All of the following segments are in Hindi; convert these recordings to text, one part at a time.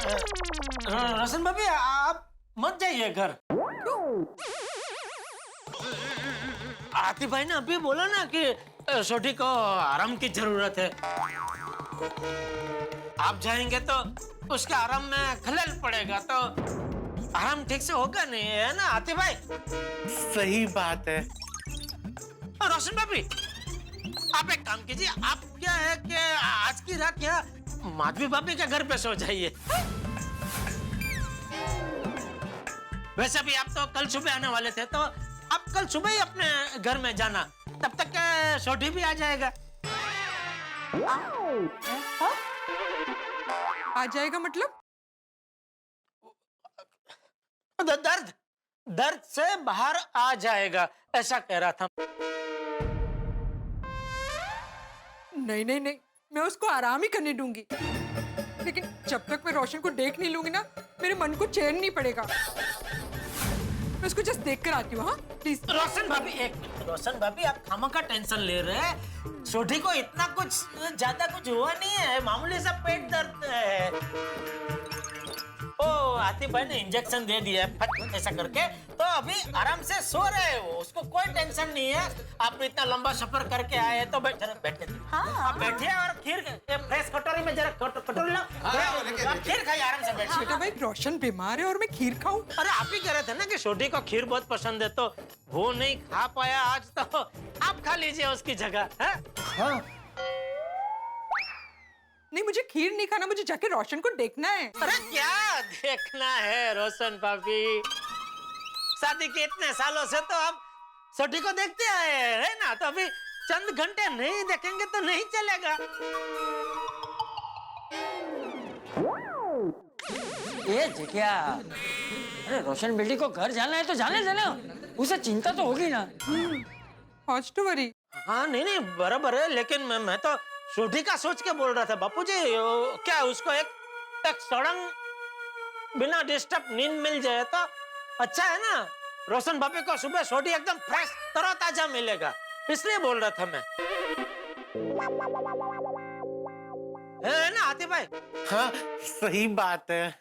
रोशन भाभी आप मत जाइए घर। आतिफ भाई ने अभी बोला ना कि छोटी को आराम की जरूरत है। आप जाएंगे तो उसके आराम में खलल पड़ेगा, तो आराम ठीक से होगा नहीं, है ना आतिफ भाई? सही बात है। रोशन भाभी आप एक काम कीजिए, आप क्या है कि आज की रात क्या माधवी भाभी के घर पे सो जाइए। वैसे भी आप तो कल सुबह आने वाले थे, तो आप कल सुबह ही अपने घर में जाना, तब तक छोटी भी आ जाएगा। आ जाएगा मतलब? दर्द दर्द से बाहर आ जाएगा, ऐसा कह रहा था। नहीं नहीं नहीं, मैं उसको आराम ही करने दूंगी, लेकिन जब तक मैं रोशन को देख नहीं लूंगी ना, मेरे मन को चैन नहीं पड़ेगा। मैं उसको जस्ट देख कर आती हूँ। हाँ प्लीज। रोशन भाभी एक मिनट, रोशन भाभी आप खामखा टेंशन ले रहे हैं। छोटी को इतना कुछ ज्यादा कुछ हुआ नहीं है, मामूली सा पेट दर्द है। ओ आतिफ भाई ने इंजेक्शन दे दिया है फट ऐसा करके, तो अभी आराम से सो रहे हो, उसको कोई टेंशन नहीं है। आप इतना लंबा सफर करके आए तो बैठे। हाँ आप बैठिए और खीर फ्रेश कटोरी में जरा कटोरी लो, आप खीर खाइए आराम से बैठिए। बेटा भाई रोशन बीमार है और मैं खीर खाऊं? अरे आप ही कह रहे थे ना कि छोटी को खीर बहुत पसंद है, तो वो नहीं खा पाया आज, तो आप खा लीजिए उसकी जगह। हाँ नहीं, मुझे खीर नहीं खाना, मुझे जाके रोशन को देखना है। अरे क्या देखना है रोशन भाभी, शादी के इतने सालों से तो आप छोटी को देखते आए हैं ना, तो अभी चंद घंटे नहीं देखेंगे तो नहीं चलेगा। ये क्या? अरे रोशन बेटी को घर जाना है तो जाने देना, उसे चिंता तो होगी ना। Not to worry. हाँ नहीं बराबर है, लेकिन मैं तो छोटी का सोच के बोल रहा था बापूजी। क्या उसको एक सड़ंग बिना डिस्टर्ब नींद मिल जाए तो अच्छा है ना। रोशन भाभी को सुबह छोटी एकदम फ्रेश तरोताजा मिलेगा, इसलिए बोल रहा था मैं, है ना आतिफ भाई? हाँ सही बात है।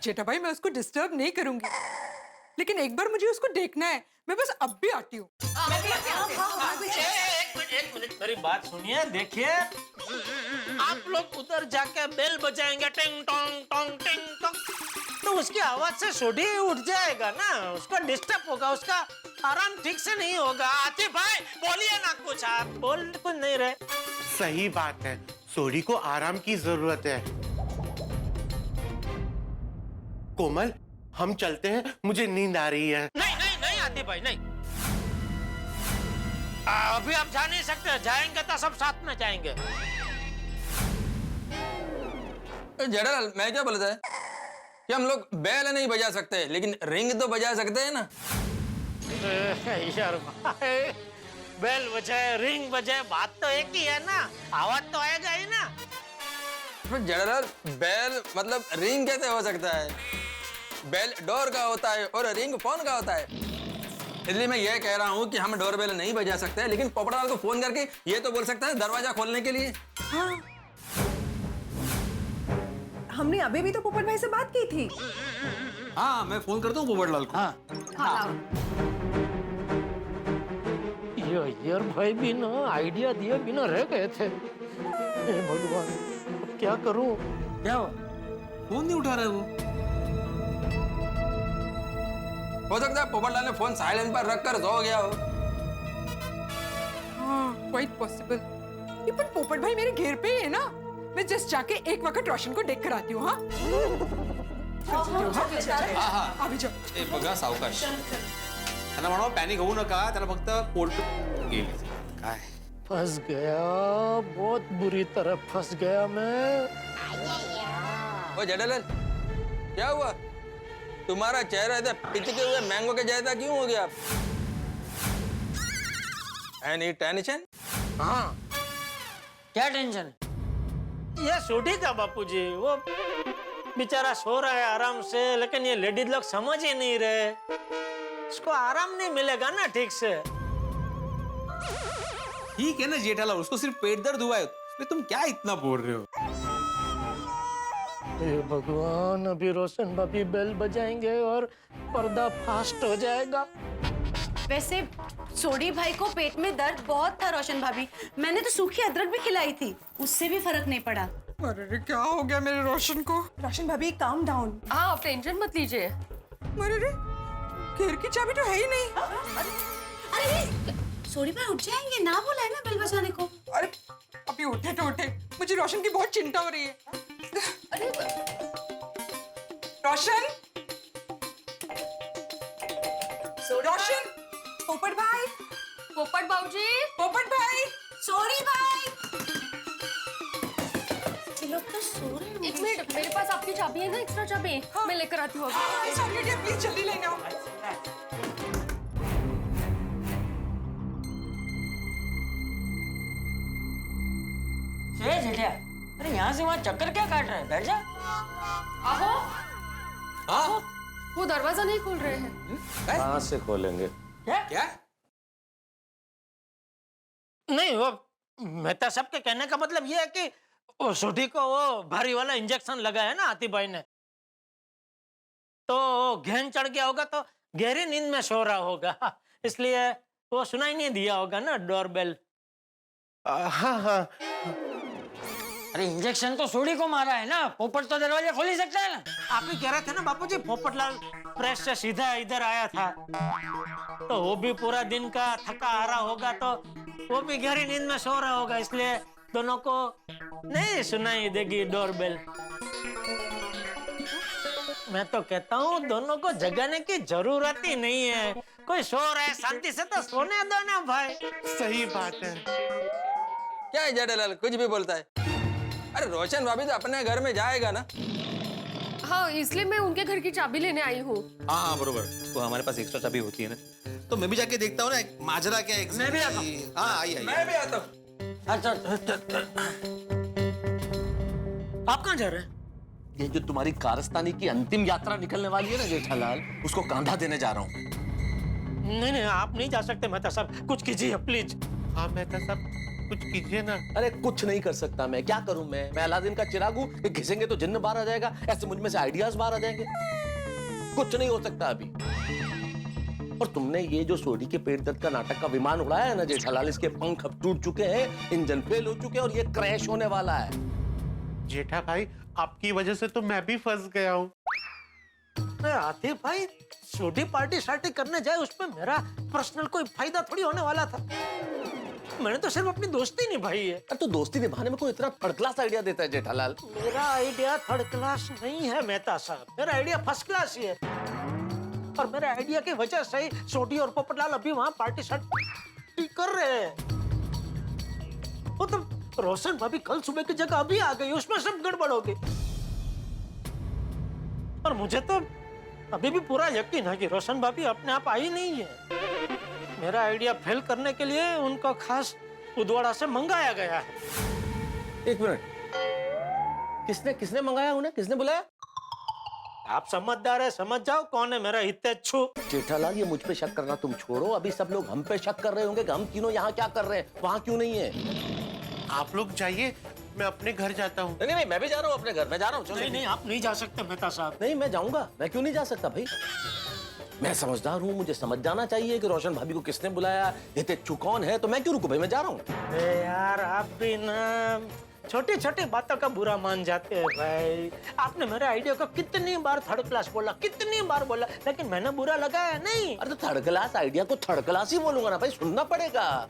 जेठा भाई मैं उसको डिस्टर्ब नहीं करूंगी, लेकिन एक बार मुझे उसको देखना है। मैं बस अब भी आती हूँ। एक मिनट मेरी बात सुनिए, देखिए आप लोग उधर जाके बेल बजाएंगे टिंग टोंग टोंग टिंग टोंग, तो उसकी आवाज से सोडी उठ जाएगा ना, उसका डिस्टर्ब होगा, उसका आराम ठीक से नहीं होगा। आतिफ भाई बोलिए ना कुछ, आप बोल कुछ नहीं रहे। सही बात है, सोडी को आराम की जरूरत है। कोमल हम चलते हैं, मुझे नींद आ रही है। नहीं आतिफ भाई नहीं, अभी आप जा नहीं सकते, जाएंगे तो सब साथ में जाएंगे। जनरल मैं क्या बोलता है कि हम लोग बैल नहीं बजा सकते, लेकिन रिंग तो बजा सकते हैं ना। यार भाई बेल बजाए रिंग बजाए बात तो एक ही है ना, आवाज तो आएगा ही ना। जनरल बैल मतलब रिंग कैसे हो सकता है? बेल डोर का होता है और रिंग फोन का होता है। इसलिए मैं ये कह रहा हूँ कि हम डोर बेल नहीं बजा सकते, लेकिन पोपटलाल को फोन करके ये तो बोल सकता है दरवाजा खोलने के लिए। हाँ। हमने अभी भी तो पोपट भाई से बात की थी। हाँ मैं फोन करता हूँ पोपटलाल को। हाँ यार भाई भी ना आइडिया दिए बिना रह गए थे। हे भगवान अब क्या करूं? क्या हुआ? फोन नहीं उठा रहा है वो। हो सकता है पोपटलाल ने फोन साइलेंट पर रखकर सो गया हो। हाँ क्वाइट पॉसिबल। ये पर पोपट भाई मेरे घेर पे ही है ना, मैं जस्ट जाके एक वक्त रोशन को देख कर आती हूँ। हाँ अभी जाओ। ए बघा सावकाश, त्यांना म्हणावं पॅनिक होऊ नका, त्यांना फक्त पोट गेली काय। फंस गया, बहुत बुरी तरह फंस गया मैं। ओ जनरल क्या हुआ? तुम्हारा चेहरा ऐसा पिचके हुए मैंगो के जैसा क्यों हो गया? Any tension? हाँ क्या टेंशन? ये छोटी का बापूजी, वो बेचारा सो रहा है आराम से, लेकिन ये लेडीज लोग समझ ही नहीं रहे, उसको आराम नहीं मिलेगा ना ठीक से। ठीक है ना जेठालाल, उसको सिर्फ पेट दर्द हुआ है, इसमें तुम क्या इतना बोल रहे हो? हे भगवान, अभी रोशन भाभी बेल बजाएंगे और पर्दा फास्ट हो जाएगा। वैसे सोडी भाई को पेट में दर्द बहुत था रोशन भाभी, मैंने तो सूखी अदरक भी खिलाई थी, उससे भी फर्क नहीं पड़ा। अरे क्या हो गया मेरे रोशन को? रोशन भाभी काम डाउन। हाँ आप टेंशन मत लीजिए। अरे रे, घर की चाबी तो है ही नहीं। अरे सोडी भाई उठ जाएंगे, ना बोला है ना बेल बजाने को। अरे अभी उठे तो उठे, मुझे रोशन की बहुत चिंता हो रही है। रोशन, रोशन, पोपट भाई, पोपट बाबूजी, पोपट भाई, सोडी भाई, ये लोग तो सो रहे हैं। एक मिनट, मेरे पास आपकी चाबी है ना, एक्स्ट्रा चाबी। मैं लेकर आती हूँ अभी। प्लीज जल्दी लेना। जेठिया, अरे यहाँ से वहाँ चक्कर क्या काट रहे हैं? बैठ जा। आहो, हाँ वो दरवाजा नहीं खोल रहे हैं। कहाँ से खोलेंगे? क्या? नहीं, वो मेहता साहब के कहने का मतलब ये है कि वो सोडी को वो भारी वाला इंजेक्शन लगा है ना आती भाई ने, तो घेन चढ़ गया होगा, तो गहरी नींद में सो रहा होगा, इसलिए वो सुनाई नहीं दिया होगा ना डोरबेल। हाँ हाँ। अरे इंजेक्शन तो सोडी को मारा है ना, पोपट तो दरवाजा खोल ही सकता है ना। आप ही कह रहे थे ना बापूजी, पोपटलाल प्रेस से सीधा इधर आया था, तो वो भी पूरा दिन का थका आ रहा होगा, तो वो भी गहरी नींद में सो रहा होगा, इसलिए दोनों को नहीं सुनाई देगी डोरबेल। मैं तो कहता हूँ दोनों को जगाने की जरूरत ही नहीं है, कोई सो रहा है शांति से तो सोने दो ना भाई। सही बात है। क्या है जेठालाल, कुछ भी बोलता है? अरे रोशन भाभी तो अपने घर में जाएगा ना। हाँ इसलिए मैं उनके घर की चाबी लेने आई हूँ। हाँ हाँ बरोबर, तो हमारे पास एक्स्ट्रा चाबी होती है ना, तो मैं भी जाके देखता हूँ ना माजरा क्या है। मैं भी आता हूँ। हाँ आई आई। मैं भी आता हूँ। अच्छा, आप कहाँ जा रहे हैं? ये जो तुम्हारी कारस्तानी की अंतिम यात्रा निकलने वाली है ना जेठालाल, उसको कांधा देने जा रहा हूँ। नहीं नहीं, आप नहीं जा सकते मेहता साहब, कुछ कीजिए प्लीज। हाँ मेहता साहब, कुछ कीजिए ना। अरे कुछ नहीं कर सकता मैं, क्या करूं मैं अलादीन का चिराग हूं, घिसेंगे तो जिन्न बाहर आ जाएगा, ऐसे मुझ में से आइडियाज बाहर आ जाएंगे। कुछ नहीं हो सकता अभी। और तुमने ये जो सोडी के पेट दर्द का नाटक का विमान उड़ाया है ना जेठालाल, इसके पंख अब टूट चुके हैं, इंजन फेल हो चुके हैं और ये क्रैश होने वाला है। जेठा भाई, आपकी वजह से तो मैं भी फंस गया हूँ। आतिफ भाई छोटी पार्टी शार्टी करने जाए, उसमें मेरा पर्सनल कोई फायदा थोड़ी होने वाला था, मैंने तो सिर्फ अपनी दोस्ती निभाई है। अरे तो दोस्ती निभाने में कोई इतना थर्ड क्लास आइडिया देता है जेठालाल? मेरा आइडिया थर्ड क्लास नहीं है मेहता साहब, मेरा आइडिया फर्स्ट क्लास ही है, और मेरे आइडिया की वजह से ही सोडी और पोपटलाल अभी वहां पार्टी शार्टी कर रहे हैं। वो तो रोशन भाभी कल सुबह की जगह अभी आ गई, उसमें सब गड़बड़ हो गई, और मुझे तो अभी भी पूरा यकीन है कि रोशन भाभी अपने आप आई नहीं है। मेरा आइडिया फेल करने के लिए उनको खास उदवाड़ा से मंगाया गया है। एक मिनट, किसने किसने मंगाया उन्हें, किसने बुलाया? आप समझदार है, समझ जाओ कौन है मेरा हितैषी। जेठालाल ये मुझ पे शक करना तुम छोड़ो, अभी सब लोग हम पे शक कर रहे होंगे कि हम तीनों यहाँ क्या कर रहे हैं, वहाँ क्यों नहीं है। आप लोग जाइए, मैं अपने घर जाता हूँ। नहीं नहीं, मैं भी जा रहा हूँ अपने घर, मैं जा रहा हूँ। नहीं नहीं, आप नहीं जा सकते मेहता साहब। नहीं मैं जाऊंगा, मैं क्यों नहीं जा सकता भाई, मैं समझदार हूँ, मुझे समझ जाना चाहिए कि रोशन भाभी को किसने बुलाया, हितेच्छु कौन है, तो मैं क्यों रुकूं भाई, मैं जा रहा हूँ। यार आप भी ना छोटी छोटी बातों का बुरा मान जाते हैं भाई। आपने मेरे आइडिया को कितनी बार थर्ड क्लास बोला, कितनी बार बोला, लेकिन मैंने बुरा लगाया नहीं। अरे तो थर्ड क्लास आइडिया को थर्ड क्लास ही बोलूंगा ना भाई, सुनना पड़ेगा।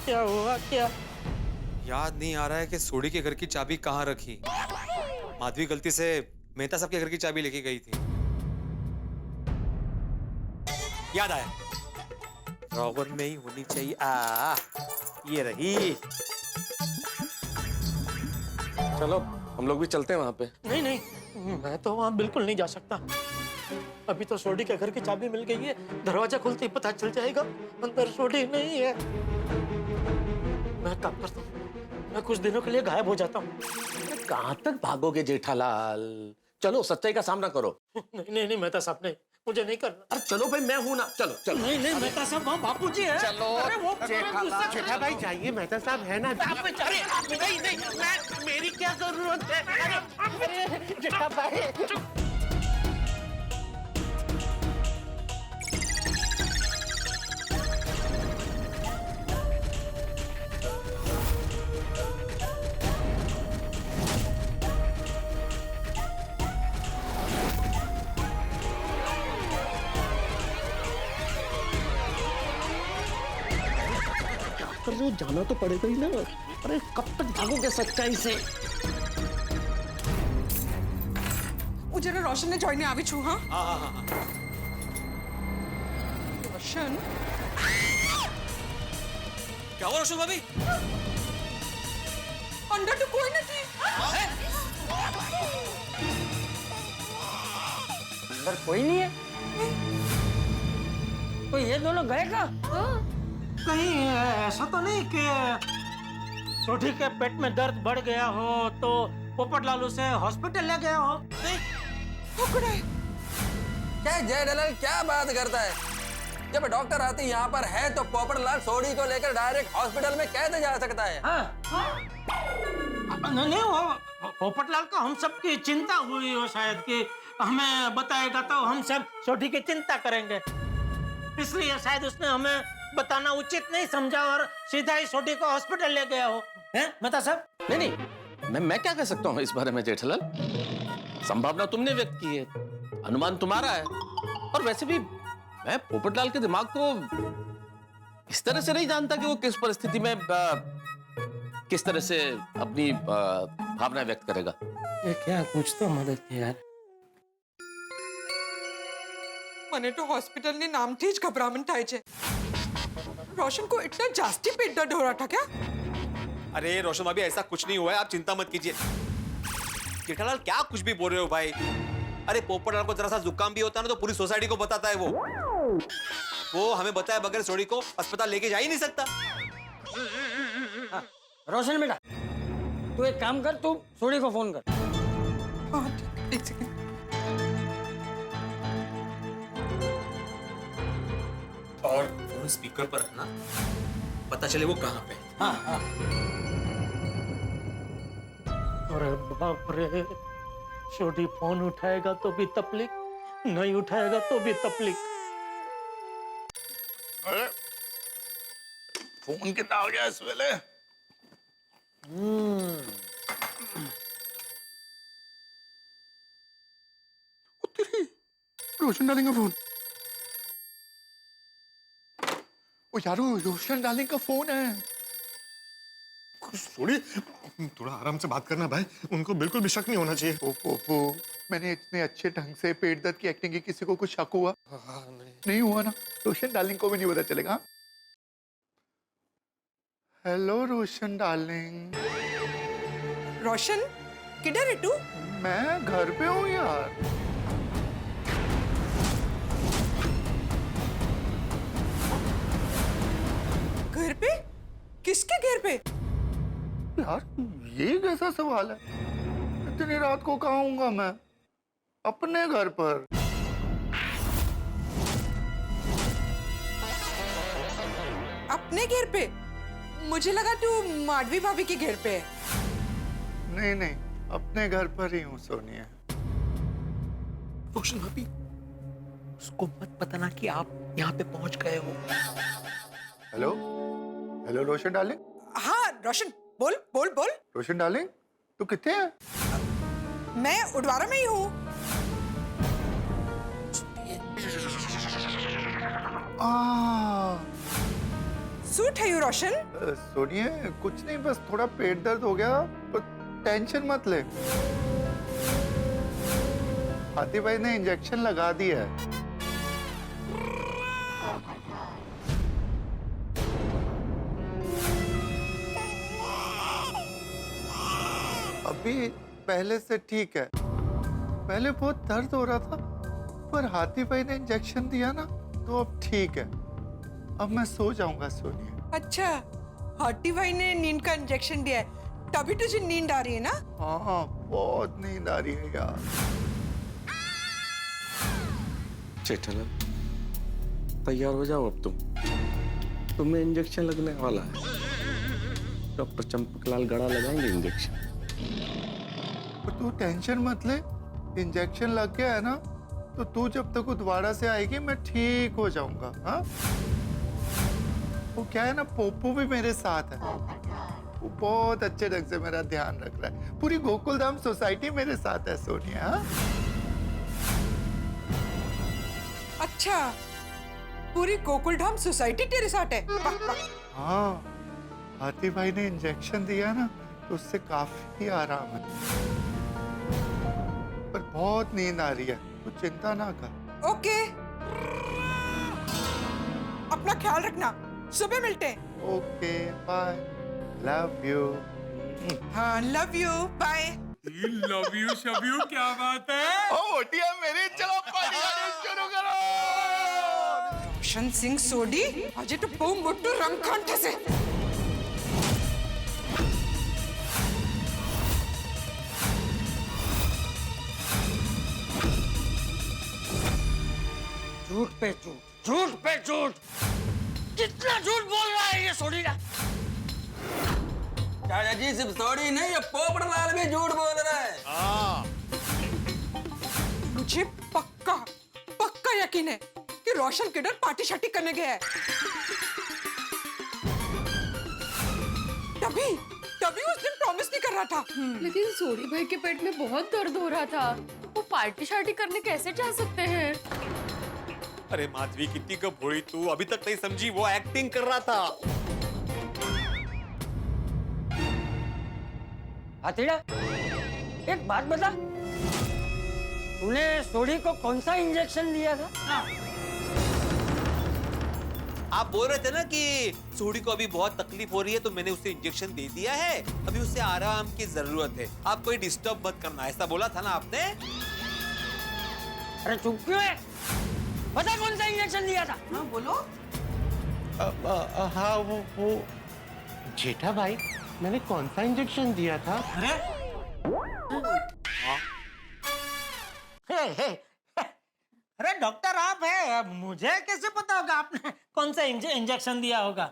क्या हुआ क्या? याद नहीं आ रहा है कि सोडी के घर की चाबी कहाँ रखी। माधवी गलती से मेहता साहब के घर की चाबी लेके गई थी। याद आया, ड्रॉवर में ही होनी चाहिए। ये रही। चलो हम लोग भी चलते हैं वहां पे। नहीं नहीं, मैं तो वहां बिल्कुल नहीं जा सकता। अभी तो सोडी के घर की चाबी मिल गई है, दरवाजा खुलते ही पता चल जाएगा अंदर सोडी नहीं है। मैं काम करता हूँ, मैं कुछ दिनों के लिए गायब हो जाता हूँ। कहां तक भागोगे जेठालाल? चलो सच्चाई का सामना करो। नहीं मेहता साहब, नहीं, मुझे नहीं करना। अरे चलो भाई, मैं हूं ना, चलो चलो। नहीं मेहता साहब, वहाँ बापूजी है। चलो। अरे वो जेठा भाई जाइए, मेहता साहब है ना। नहीं, मेरी क्या जरूरत है? अरे जेठा भाई, कर रहे हो, जाना तो पड़ेगा ही ना। अरे कब तक भागोगे सच्चाई से? मुझे ना रोशन ने जॉइन आवी छू। हाँ हाँ। रोशन, क्या हुआ रोशन भाभी? अंदर तो कोई नहीं। अंदर कोई नहीं है। तो ये दोनों गए कहाँ? कहीं ऐसा तो नहीं कि छोटी के पेट में दर्द बढ़ गया हो तो पोपटलाल उसे हॉस्पिटल ले गया हो? क्या जेठालाल क्या बात करता है? जब डॉक्टर आती यहाँ पर है तो पोपटलाल सोडी को लेकर डायरेक्ट हॉस्पिटल में कैसे जा सकता है? नहीं, वो पोपटलाल को हम सब की चिंता हुई हो शायद कि हमें बताएगा तो हम सब छोटी की चिंता करेंगे, इसलिए शायद उसने हमें बताना उचित नहीं समझा और सीधा ही छोटी को हॉस्पिटल ले गया हो। हैं मेहता साहब? नहीं, मैं क्या कह सकता हूँ इस बारे में जेठालाल? संभावना तुमने व्यक्त की है, अनुमान तुम्हारा है, और वैसे भी मैं पोपटलाल के दिमाग को इस तरह से नहीं जानता कि वो किस परिस्थिति में किस तरह से अपनी भावना व्यक्त करेगा। ये क्या, कुछ तो मदद की यार। મને તો હોસ્પિટલની નામથી જ ગભરામણ થાય છે। रोशन को इतना जास्ती पेट दर्द हो रहा था क्या? अरे रोशन भाभी, ऐसा कुछ नहीं हुआ है, आप चिंता मत कीजिए। जेठालाल क्या कुछ भी बोल रहे हो भाई? अरे पोपटलाल को जरा सा जुकाम भी होता है ना तो पूरी सोसाइटी को बताता है वो हमें बताए बगैर सोडी को अस्पताल लेके जा ही नहीं सकता। रोशन बेटा, तू एक काम कर, तू सोडी को फोन कर। हाँ, एक सेकंड। और फोन स्पीकर पर रखना, पता चले वो कहाँ पे। हाँ। अरे बाप रे, छोटी फोन उठाएगा तो भी तकलीफ, नहीं उठाएगा तो भी तकलीफ। अरे फोन कितना हो गया इस वेले? तेरी रोशन डार्लिंग का फोन। ओ यारो, रोशन डार्लिंग का फोन है। सोडी, थोड़ा आराम से बात करना भाई, उनको बिल्कुल भी शक नहीं होना चाहिए। ओ, मैंने इतने अच्छे ढंग से पेट दर्द की एक्टिंग की, किसी को कुछ शक हुआ? नहीं हुआ ना? रोशन डार्लिंग को भी नहीं पता चलेगा। हेलो रोशन डार्लिंग। रोशन, किधर है तू? मैं घर पे हूँ यार। घर पे? किसके घर पे? यार ये कैसा सवाल है? इतनी रात को कहाँ आऊंगा मैं? अपने घर पर। अपने घर पे? मुझे लगा तू माधवी भाभी के घर पे है। नहीं, अपने घर पर ही हूँ सोनिया। रोशन भाभी, उसको मत बताना कि आप यहाँ पे पहुंच गए हो। हेलो रोशन डार्लिंग। हाँ रोशन, बोल। रोशन डार्लिंग, तू कितने है? मैं उडवारा में ही हूँ। सूट है यू रोशन? सोनिया, कुछ नहीं, बस थोड़ा पेट दर्द हो गया, पर टेंशन मत ले। हाथी भाई ने इंजेक्शन लगा दिया है। अभी पहले से ठीक है। पहले बहुत दर्द हो रहा था, पर हाथी भाई ने इंजेक्शन दिया ना तो अब ठीक है। अब मैं सो जाऊंगा सोनिया। अच्छा, हाथी भाई ने नींद का इंजेक्शन दिया है, तभी तुझे नींद आ रही है ना? हाँ बहुत नींद आ रही है यार। जेठालाल, तैयार हो जाओ अब तुम। तुम्हें इंजेक्शन लगने वाला है। डॉक्टर चंपकलाल गड़ा लगाएंगे इंजेक्शन। पर तू टेंशन मत ले, इंजेक्शन लग गया है ना, तो तू जब तक दोबारा से आएगी मैं ठीक हो जाऊंगा। हाँ, वो क्या है ना, पोपू भी मेरे साथ है। वो बहुत अच्छे ढंग से मेरा ध्यान रख रहा है। पूरी गोकुलधाम सोसाइटी मेरे साथ है सोनिया। हाँ? अच्छा, पूरी गोकुलधाम सोसाइटी तेरे साथ है? वाह, वाह। हाँ, हाथी भाई ने इंजेक्शन दिया ना, तो उससे काफी आराम है। पर बहुत नींद आ रही है, तू चिंता ना कर। ओके, अपना ख्याल रखना, सुबह मिलते हैं। Okay, bye, love you. हाँ, love you, bye. Love you शव यू, क्या बात है? ओ मोटिया मेरी, चलो पार्टी शुरू करो। रोशन सिंह सोडी अजय तो बहु मोटू रंगखंड से। झूठ पे झूठ, झूठ पे झूठ, कितना झूठ बोल रहा है ये सोडी ना। चाचा जी सिर्फ सोडी नहीं, ये पोपटलाल भी झूठ बोल रहा है। मुझे पक्का पक्का यकीन है कि रोशन किधर पार्टी शार्टी करने गया है। तभी तभी उस दिन प्रॉमिस नहीं कर रहा था। लेकिन सोडी भाई के पेट में बहुत दर्द हो रहा था, वो पार्टी शार्टी करने कैसे जा सकते हैं? अरे माधवी, कितनी कब भोली तू, अभी तक नहीं समझी? वो एक्टिंग कर रहा था। हाथीड़ा, एक बात बता, तूने सोडी को कौन सा इंजेक्शन दिया था? आप बोल रहे थे ना कि सोडी को अभी बहुत तकलीफ हो रही है, तो मैंने उसे इंजेक्शन दे दिया है। अभी उसे आराम की जरूरत है, आप कोई डिस्टर्ब मत करना, ऐसा बोला था ना आपने? अरे चुप क्यों है? बता कौन सा इंजेक्शन दिया था? हाँ बोलो। हाँ वो जेठा भाई, मैंने कौन सा इंजेक्शन दिया था? अरे अरे डॉक्टर आप है, मुझे कैसे पता होगा आपने कौन सा इंजेक्शन दिया होगा?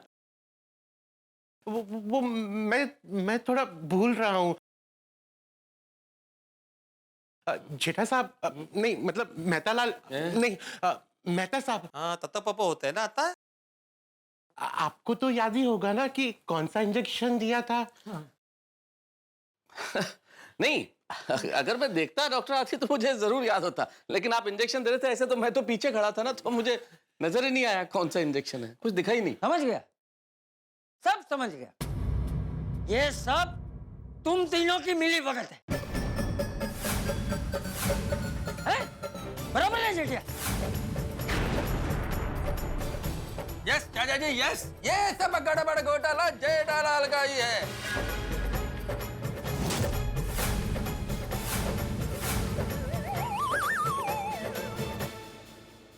वो मैं थोड़ा भूल रहा हूँ। जेठा साहब, नहीं मतलब मेहतालाल, नहीं मेहता साहब। हाँ, तत्ता पापा होता है ना आता। आपको तो याद ही होगा ना कि कौन सा इंजेक्शन दिया था। नहीं, अगर मैं देखता डॉक्टर आती तो मुझे जरूर याद होता, लेकिन आप इंजेक्शन दे रहे थे ऐसे, तो मैं तो पीछे खड़ा था ना, तो मुझे नजर ही नहीं आया कौन सा इंजेक्शन है, कुछ दिखा ही नहीं। समझ गया, सब समझ गया। ये सब तुम तीनों की मिली भगत है? बराबर है जेठिया? यस चाचा जी, यस, ये सब गड़बड़ घोटाला जेठालाल का ही है।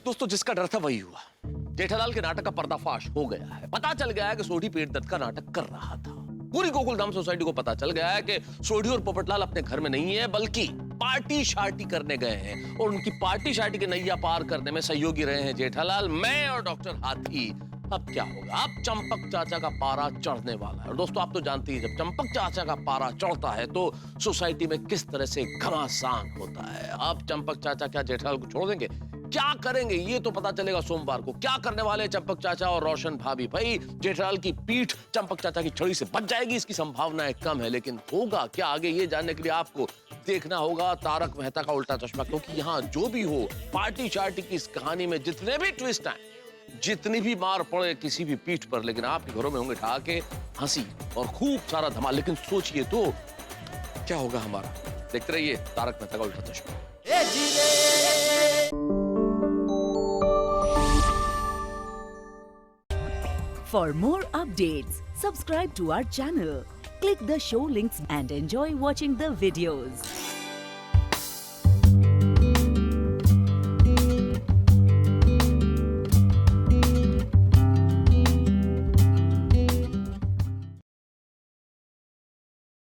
दोस्तों, जिसका डर था वही हुआ। जेठालाल के नाटक का पर्दाफाश हो गया है। पता चल गया है कि सोडी पेट दर्द का नाटक कर रहा था। पूरी गोकुलधाम सोसाइटी को पता चल गया है कि सोडी और पोपटलाल अपने घर में नहीं है, बल्कि पार्टी शार्टी करने गए हैं, और उनकी पार्टी शार्टी के नैया पार करने में सहयोगी रहे हैं जेठालाल, मैं और डॉक्टर हाथी। अब क्या होगा? अब चंपक चाचा का पारा चढ़ने वाला है। और दोस्तों, आप तो जानती हैं, जब चंपक चाचा का पारा चढ़ता है तो सोसाइटी में किस तरह से घमासान होता है। अब चंपक चाचा क्या जेठालाल को छोड़ देंगे? क्या करेंगे ये तो पता चलेगा सोमवार को। क्या करने वाले चंपक चाचा और रोशन भाभी? भाई, जेठालाल की पीठ चंपक चाचा की छड़ी से बच जाएगी, इसकी संभावनाएं कम है, लेकिन होगा क्या आगे, ये जानने के लिए आपको देखना होगा तारक मेहता का उल्टा चश्मा, क्योंकि यहाँ जो भी हो, पार्टी शार्टी की इस कहानी में जितने भी ट्विस्ट आए, जितनी भी मार पड़े किसी भी पीठ पर, लेकिन आपके घरों में होंगे ठहाके, हंसी और खूब सारा धमाल। लेकिन सोचिए तो क्या होगा हमारा। देखते रहिए तारक मेहता का उल्टा चश्मा। For more updates, subscribe to our channel, click the show links and enjoy watching the videos.